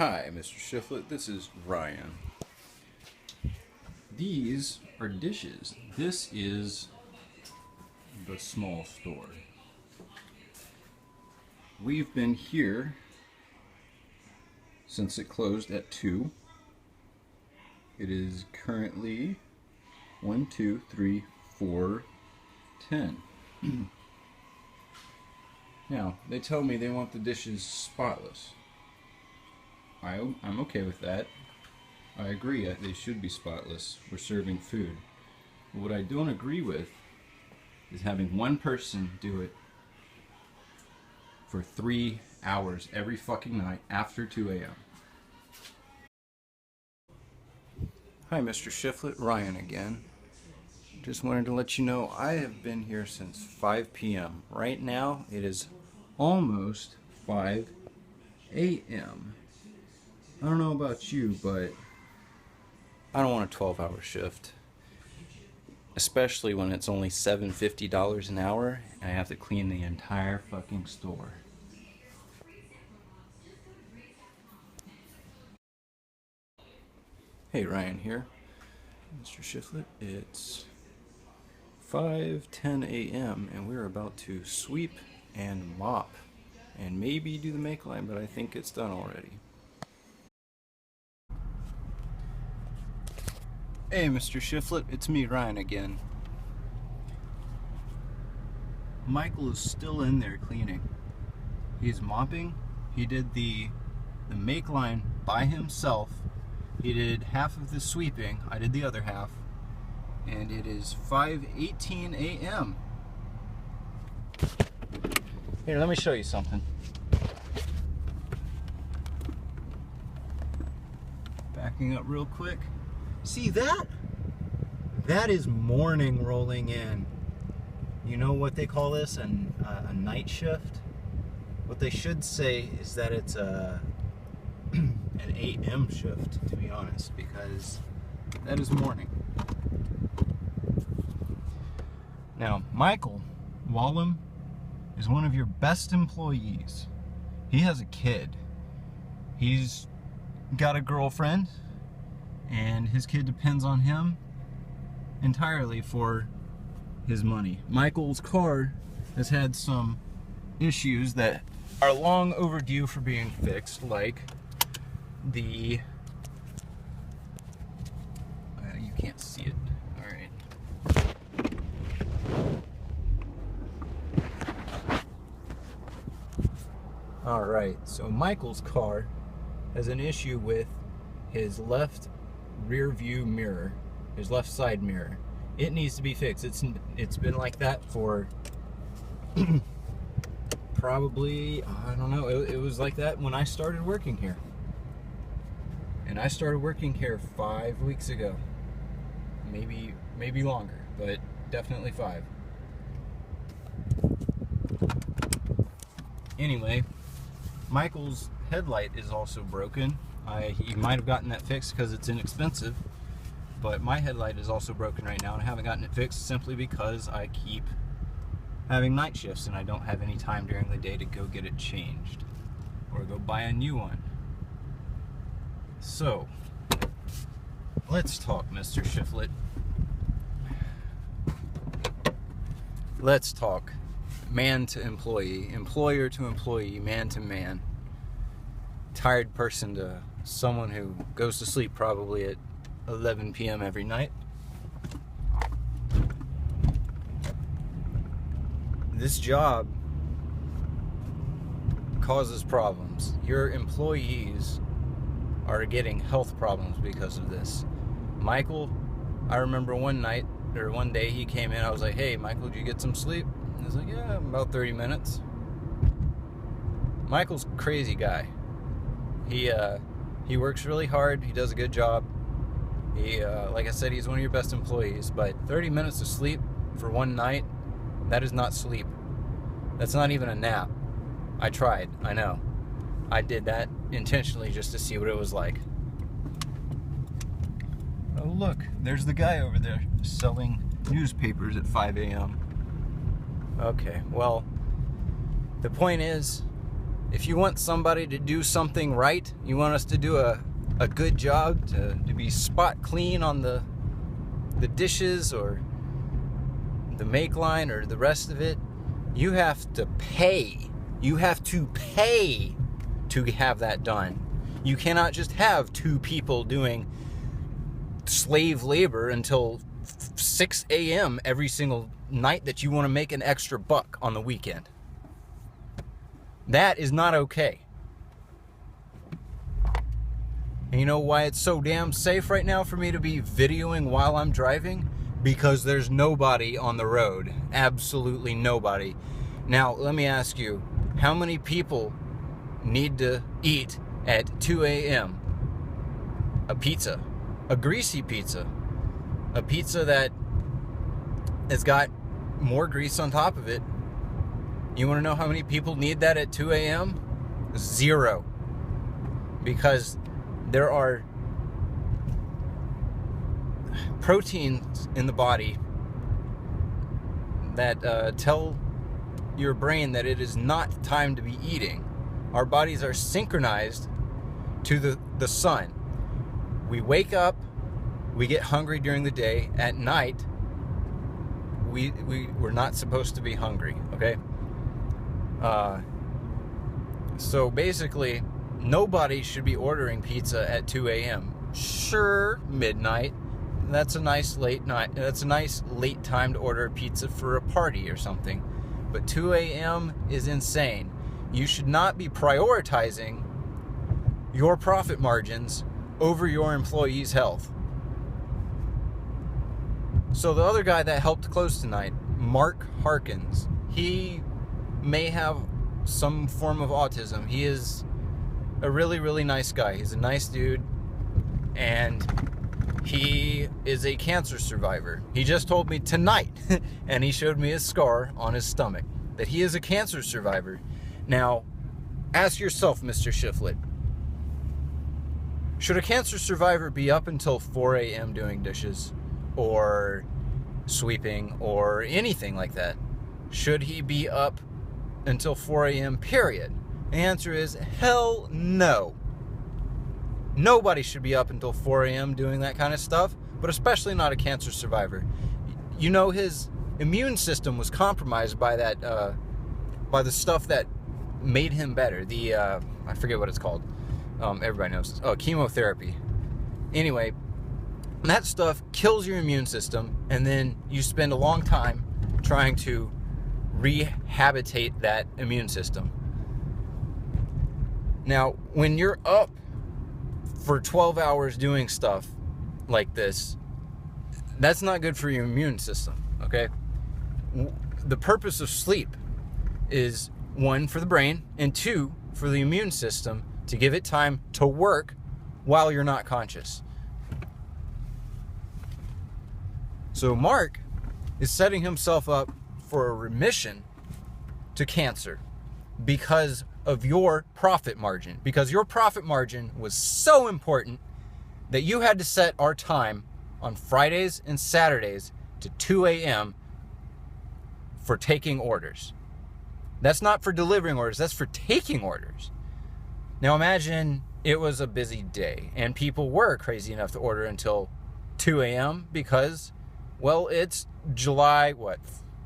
Hi, Mr. Shifflet. This is Ryan. These are dishes. This is the small store. We've been here since it closed at 2. It is currently 1, 2, 3, 4, 10. Now, they tell me they want the dishes spotless. I'm okay with that. I agree, they should be spotless. We're serving food. But what I don't agree with is having one person do it for 3 hours every fucking night after 2 a.m. Hi, Mr. Shifflet, Ryan again. Just wanted to let you know I have been here since 5 p.m. Right now it is almost 5 a.m. I don't know about you, but I don't want a 12-hour shift. Especially when it's only $750 an hour and I have to clean the entire fucking store. Hey, Ryan here. Mr. Shifflet, it's 5:10 a.m. and we're about to sweep and mop and maybe do the make line, but I think it's done already. Hey, Mr. Shifflet, it's me, Ryan, again. Michael is still in there cleaning. He's mopping. He did the make line by himself. He did half of the sweeping. I did the other half. And it is 5:18 a.m. Here, let me show you something. Backing up real quick. See that? That is morning rolling in. You know what they call this? A night shift? What they should say is that it's an AM shift, to be honest, because that is morning. Now, Michael Wallum is one of your best employees. He has a kid. He's got a girlfriend, and his kid depends on him entirely for his money. Michael's car has had some issues that are long overdue for being fixed, like the... you can't see it. Alright, so Michael's car has an issue with his left rear view mirror, his left side mirror. It needs to be fixed. It's been like that for probably, I don't know, it was like that when I started working here. And I started working here 5 weeks ago. Maybe longer, but definitely 5. Anyway, Michael's headlight is also broken. He might have gotten that fixed because it's inexpensive, but my headlight is also broken right now and I haven't gotten it fixed simply because I keep having night shifts and I don't have any time during the day to go get it changed or go buy a new one. So, let's talk, Mr. Shifflet. Let's talk man to employee, employer to employee, man to man. Tired person to someone who goes to sleep probably at 11 p.m. every night. This job causes problems. Your employees are getting health problems because of this. Michael, I remember one day he came in, I was like, hey, Michael, did you get some sleep? And he's like, yeah, about 30 minutes. Michael's a crazy guy. He works really hard. He does a good job. Like I said, he's one of your best employees. But 30 minutes of sleep for one night, that is not sleep. That's not even a nap. I tried. I know. I did that intentionally just to see what it was like. Oh, look. There's the guy over there selling newspapers at 5 a.m. Okay, well, the point is, If you want somebody to do something right, you want us to do a good job, to be spot clean on the dishes or the make line or the rest of it, you have to pay. You have to pay to have that done. You cannot just have two people doing slave labor until 6 a.m. every single night that you want to make an extra buck on the weekend. That is not okay. And you know why it's so damn safe right now for me to be videoing while I'm driving? Because there's nobody on the road. Absolutely nobody. Now, let me ask you, how many people need to eat at 2 a.m.? A pizza. A greasy pizza. A pizza that has got more grease on top of it. You want to know how many people need that at 2 a.m.? 0. Because there are proteins in the body that tell your brain that it is not time to be eating. Our bodies are synchronized to the sun. We wake up, we get hungry during the day. At night, we're not supposed to be hungry, okay? So basically, nobody should be ordering pizza at 2 a.m. Sure, midnight. That's a nice late night. That's a nice late time to order a pizza for a party or something. But 2 a.m. is insane. You should not be prioritizing your profit margins over your employees' health. So the other guy that helped close tonight, Mark Harkins, he may have some form of autism. He is a really, really nice guy. He's a nice dude, and he is a cancer survivor. He just told me tonight, and he showed me his scar on his stomach, that he is a cancer survivor. Now, ask yourself, Mr. Shifflet, should a cancer survivor be up until 4 a.m. doing dishes or sweeping or anything like that? Should he be up until 4 a.m. period? The answer is hell no. Nobody should be up until 4 a.m. doing that kind of stuff, but especially not a cancer survivor. You know, his immune system was compromised by that, by the stuff that made him better. The, I forget what it's called. Everybody knows. Oh, chemotherapy. Anyway, that stuff kills your immune system, and then you spend a long time trying to rehabilitate that immune system. Now, when you're up for 12 hours doing stuff like this, that's not good for your immune system, okay? The purpose of sleep is, 1, for the brain, and 2, for the immune system to give it time to work while you're not conscious. So Mark is setting himself up for a remission to cancer because of your profit margin. Because your profit margin was so important that you had to set our time on Fridays and Saturdays to 2 a.m. for taking orders. That's not for delivering orders, that's for taking orders. Now imagine it was a busy day and people were crazy enough to order until 2 a.m. because, well, it's July,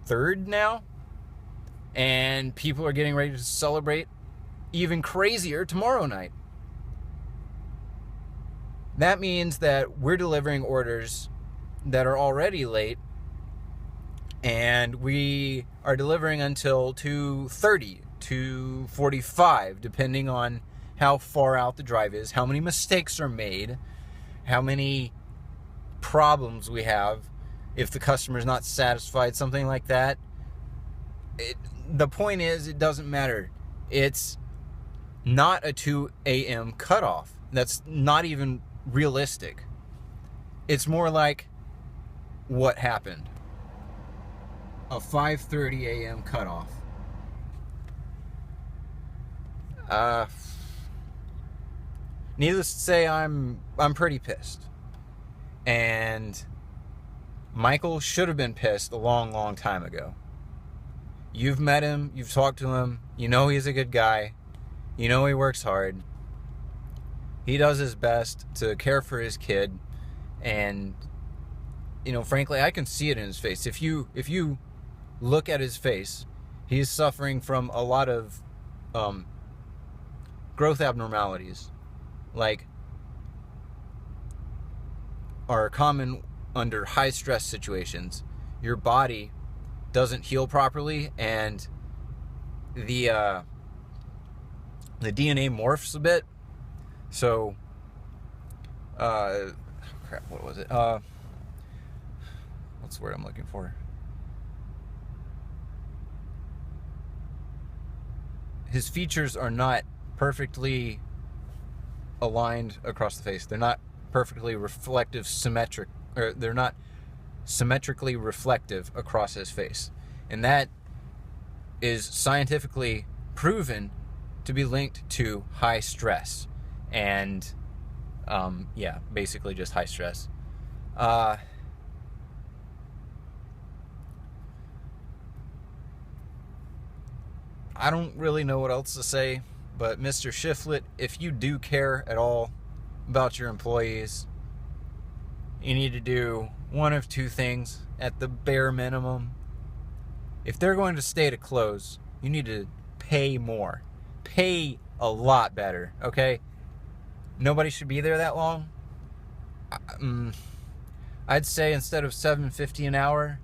3rd now? And people are getting ready to celebrate even crazier tomorrow night. That means that we're delivering orders that are already late, and we are delivering until 2:30, 2:45, depending on how far out the drive is, how many mistakes are made, how many problems we have, if the customer's not satisfied, something like that. The point is, it doesn't matter. It's not a 2 a.m. cutoff. That's not even realistic. It's more like what happened. A 5:30 a.m. cutoff. Needless to say, I'm pretty pissed. And Michael should have been pissed a long, long time ago. You've met him, you've talked to him, you know he's a good guy. You know he works hard. He does his best to care for his kid, and frankly, I can see it in his face. If you look at his face, he's suffering from a lot of growth abnormalities, like are common under high stress situations. Your body doesn't heal properly, and the DNA morphs a bit. So, crap, what was it? What's the word I'm looking for? His features are not perfectly aligned across the face. They're not perfectly reflective, symmetric, or they're not symmetrically reflective across his face. And that is scientifically proven to be linked to high stress. And basically just high stress. I don't really know what else to say, but Mr. Shifflet, if you do care at all about your employees, you need to do one of two things at the bare minimum. If they're going to stay to close, you need to pay more. Pay a lot better, okay? Nobody should be there that long. I'd say instead of $7.50 an hour,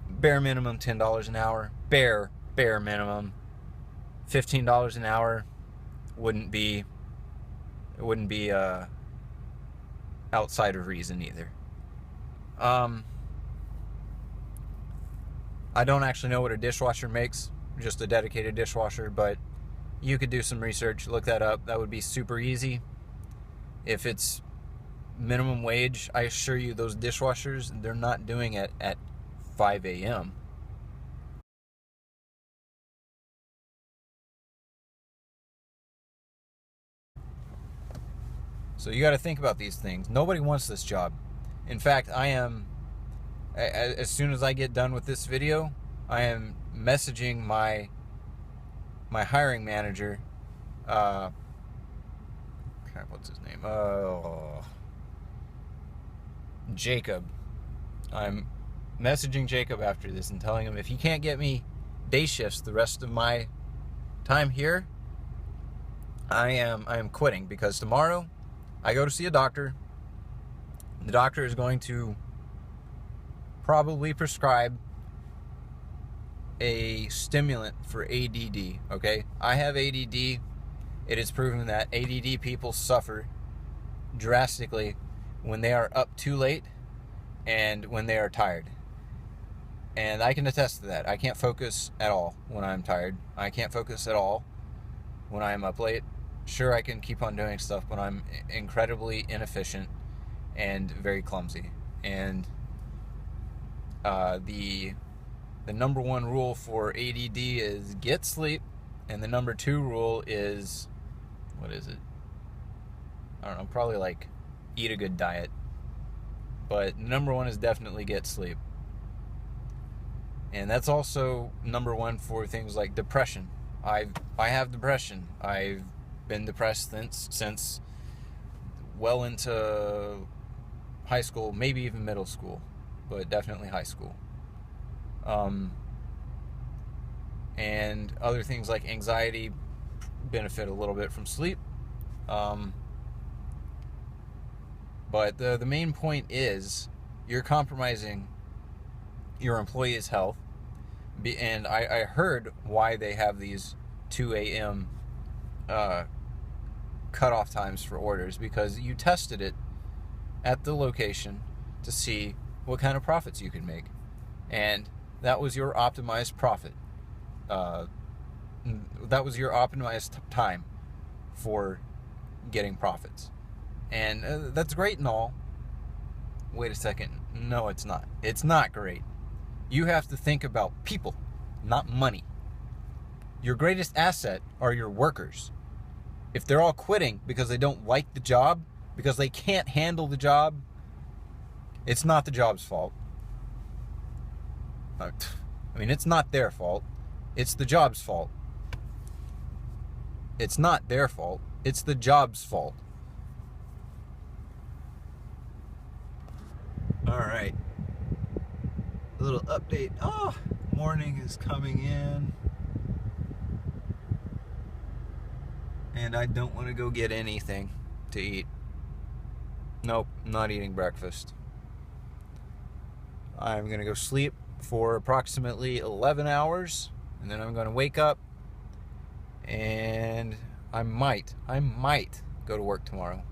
bare minimum $10 an hour. Bare minimum $15 an hour wouldn't be outside of reason either. I don't actually know what a dishwasher makes, just a dedicated dishwasher, but you could do some research, look that up. That would be super easy. If it's minimum wage, I assure you those dishwashers, they're not doing it at 5 a.m. So you got to think about these things. Nobody wants this job. In fact, as soon as I get done with this video, I am messaging my hiring manager. What's his name? Jacob. I'm messaging Jacob after this and telling him if he can't get me day shifts the rest of my time here, I am quitting, because tomorrow I go to see a doctor. The doctor is going to probably prescribe a stimulant for ADD, okay? I have ADD. It is proven that ADD people suffer drastically when they are up too late and when they are tired. And I can attest to that. I can't focus at all when I'm tired. I can't focus at all when I'm up late. Sure, I can keep on doing stuff, but I'm incredibly inefficient and very clumsy. And the number one rule for ADD is get sleep, and the number two rule is, what is it? I don't know, probably like eat a good diet. But number one is definitely get sleep. And that's also number one for things like depression. I have depression. I've been depressed since well into high school, maybe even middle school, but definitely high school. And other things like anxiety benefit a little bit from sleep. But the main point is you're compromising your employee's health. And I heard why they have these 2 a.m. cutoff times for orders, because you tested it at the location to see what kind of profits you could make. And that was your optimized profit. That was your optimized time for getting profits. And that's great and all. Wait a second. No, it's not. It's not great. You have to think about people, not money. Your greatest asset are your workers. If they're all quitting because they don't like the job, because they can't handle the job, it's not the job's fault. I mean, it's not their fault. It's the job's fault. It's not their fault. It's the job's fault. All right. A little update. Oh, morning is coming in. And I don't want to go get anything to eat. Nope, not eating breakfast. I'm going to go sleep for approximately 11 hours. And then I'm going to wake up. And I might go to work tomorrow.